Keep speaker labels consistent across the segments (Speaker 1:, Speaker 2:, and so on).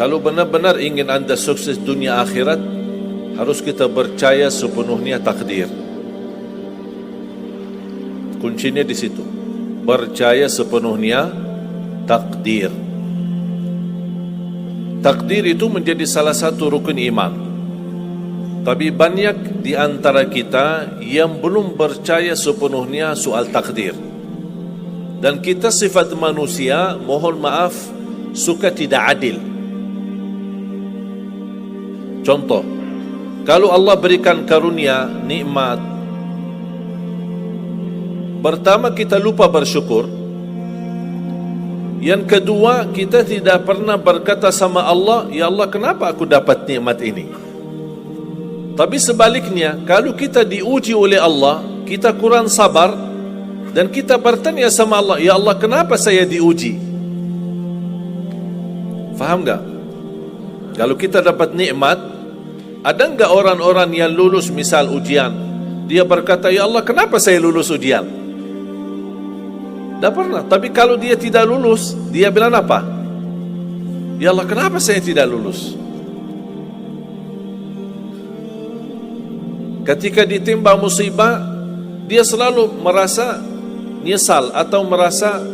Speaker 1: Kalau benar-benar ingin anda sukses dunia akhirat, harus kita percaya sepenuhnya takdir. Kuncinya di situ. Percaya sepenuhnya takdir. Takdir itu menjadi salah satu rukun iman. Tapi banyak di antara kita yang belum percaya sepenuhnya soal takdir. Dan kita sifat manusia, mohon maaf, suka tidak adil. Contoh, kalau Allah berikan karunia, nikmat, pertama kita lupa bersyukur. Yang kedua, kita tidak pernah berkata sama Allah, ya Allah, kenapa aku dapat nikmat ini? Tapi sebaliknya, kalau kita diuji oleh Allah, kita kurang sabar, dan kita bertanya sama Allah, ya Allah, kenapa saya diuji? Faham tak? Kalau kita dapat nikmat, ada enggak orang-orang yang lulus misal ujian, dia berkata, ya Allah, kenapa saya lulus ujian? Tak pernah. Tapi kalau dia tidak lulus, dia bilang apa? Ya Allah, kenapa saya tidak lulus? Ketika ditimpa musibah, dia selalu merasa nyesal atau merasa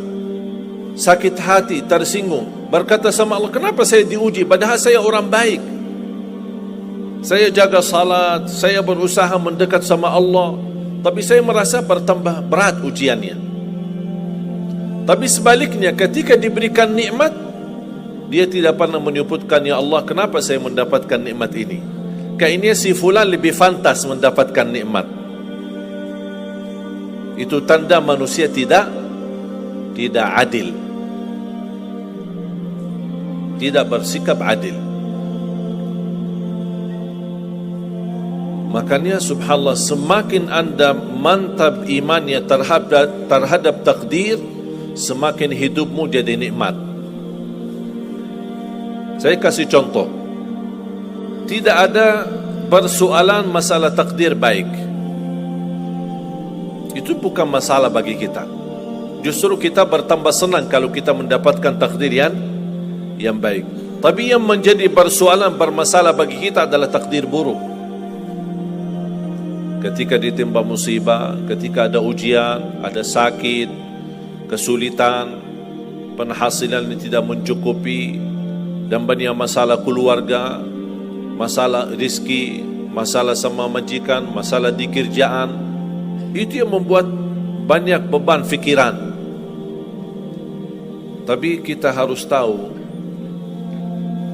Speaker 1: sakit hati, tersinggung, berkata sama Allah, kenapa saya diuji padahal saya orang baik, saya jaga salat, saya berusaha mendekat sama Allah, tapi saya merasa bertambah berat ujiannya. Tapi sebaliknya, ketika diberikan nikmat, dia tidak pernah menyebutkan, ya Allah, kenapa saya mendapatkan nikmat ini? Kayaknya si fulan lebih fantas mendapatkan nikmat. Itu tanda manusia tidak adil, tidak bersikap adil. Makanya subhanallah, semakin anda mantap imannya terhadap takdir, semakin hidupmu jadi nikmat. Saya kasih contoh. Tidak ada persoalan masalah takdir baik. Itu bukan masalah bagi kita. Justru kita bertambah senang kalau kita mendapatkan takdir yang baik. Tapi yang menjadi persoalan bermasalah bagi kita adalah takdir buruk. Ketika ditimpa musibah, ketika ada ujian, ada sakit, kesulitan, penghasilan yang tidak mencukupi, dan banyak masalah keluarga, masalah rezeki, masalah sama majikan, masalah di kerjaan, itu yang membuat banyak beban fikiran. Tapi kita harus tahu,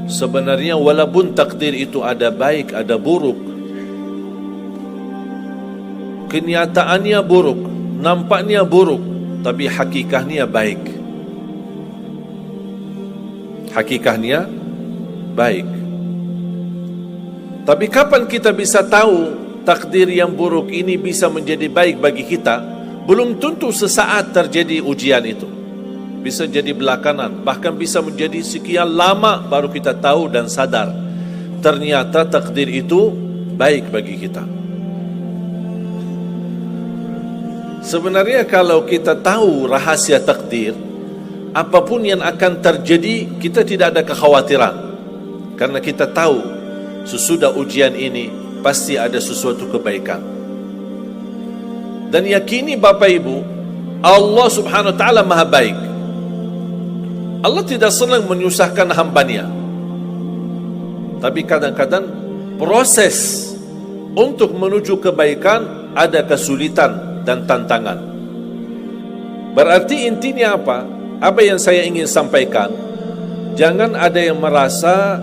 Speaker 1: sebenarnya walaupun takdir itu ada baik, ada buruk, kenyataannya buruk, nampaknya buruk, tapi hakikahnya baik. Hakikahnya baik. Tapi kapan kita bisa tahu takdir yang buruk ini bisa menjadi baik bagi kita? Belum tentu sesaat terjadi ujian itu. Bisa jadi belakangan, bahkan bisa menjadi sekian lama baru kita tahu dan sadar ternyata takdir itu baik bagi kita. Sebenarnya kalau kita tahu rahasia takdir, apapun yang akan terjadi, kita tidak ada kekhawatiran. Karena kita tahu sesudah ujian ini pasti ada sesuatu kebaikan. Dan yakini Bapak Ibu, Allah subhanahu wa ta'ala maha baik. Allah tidak senang menyusahkan hambanya. Tapi kadang-kadang proses untuk menuju kebaikan ada kesulitan dan tantangan. Berarti intinya apa? Apa yang saya ingin sampaikan, jangan ada yang merasa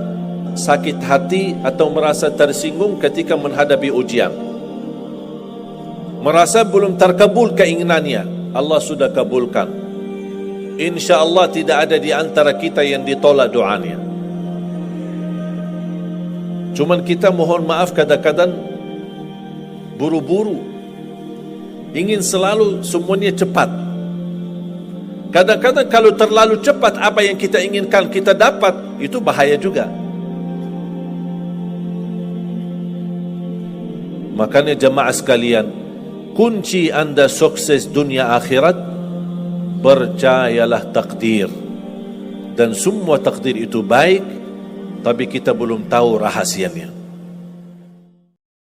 Speaker 1: sakit hati atau merasa tersinggung ketika menghadapi ujian, merasa belum terkabul keinginannya. Allah sudah kabulkan. InsyaAllah tidak ada di antara kita yang ditolak doanya. Cuman kita mohon maaf kadang-kadang buru-buru, ingin selalu semuanya cepat. Kadang-kadang kalau terlalu cepat apa yang kita inginkan kita dapat, itu bahaya juga. Makanya jemaah sekalian, kunci anda sukses dunia akhirat, percayalah takdir. Dan semua takdir itu baik, tapi kita belum tahu rahasianya.